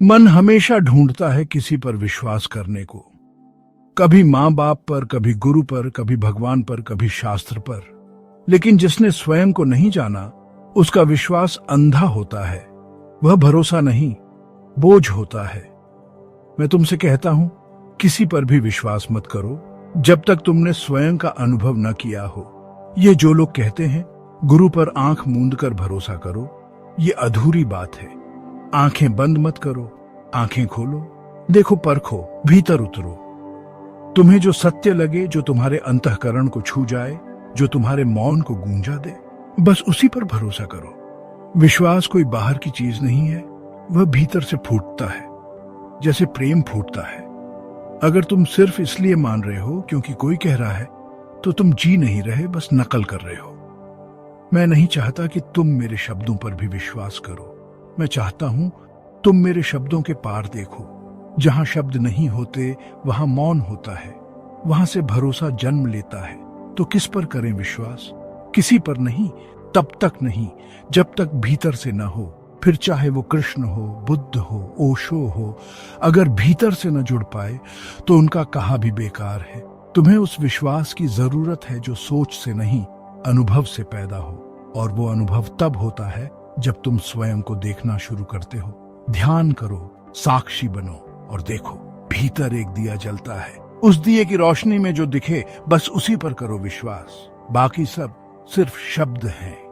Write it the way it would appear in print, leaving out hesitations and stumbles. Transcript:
मन हमेशा ढूंढता है किसी पर विश्वास करने को। कभी माँ बाप पर, कभी गुरु पर, कभी भगवान पर, कभी शास्त्र पर। लेकिन जिसने स्वयं को नहीं जाना, उसका विश्वास अंधा होता है। वह भरोसा नहीं, बोझ होता है। मैं तुमसे कहता हूं, किसी पर भी विश्वास मत करो जब तक तुमने स्वयं का अनुभव न किया हो। ये जो लोग कहते हैं गुरु पर आंख मूंद कर भरोसा करो, ये अधूरी बात है। आंखें बंद मत करो, आंखें खोलो, देखो, परखो, भीतर उतरो। तुम्हें जो सत्य लगे, जो तुम्हारे अंतःकरण को छू जाए, जो तुम्हारे मौन को गूंजा दे, बस उसी पर भरोसा करो। विश्वास कोई बाहर की चीज नहीं है, वह भीतर से फूटता है, जैसे प्रेम फूटता है। अगर तुम सिर्फ इसलिए मान रहे हो क्योंकि कोई कह रहा है, तो तुम जी नहीं रहे, बस नकल कर रहे हो। मैं नहीं चाहता कि तुम मेरे शब्दों पर भी विश्वास करो। मैं चाहता हूं तुम मेरे शब्दों के पार देखो। जहां शब्द नहीं होते, वहां मौन होता है। वहां से भरोसा जन्म लेता है। तो किस पर करें विश्वास? किसी पर नहीं, तब तक नहीं जब तक भीतर से न हो। फिर चाहे वो कृष्ण हो, बुद्ध हो, ओशो हो, अगर भीतर से न जुड़ पाए तो उनका कहा भी बेकार है। तुम्हें उस विश्वास की जरूरत है जो सोच से नहीं, अनुभव से पैदा हो। और वो अनुभव तब होता है जब तुम स्वयं को देखना शुरू करते हो। ध्यान करो, साक्षी बनो और देखो, भीतर एक दिया जलता है। उस दिए की रोशनी में जो दिखे, बस उसी पर करो विश्वास। बाकी सब सिर्फ शब्द हैं।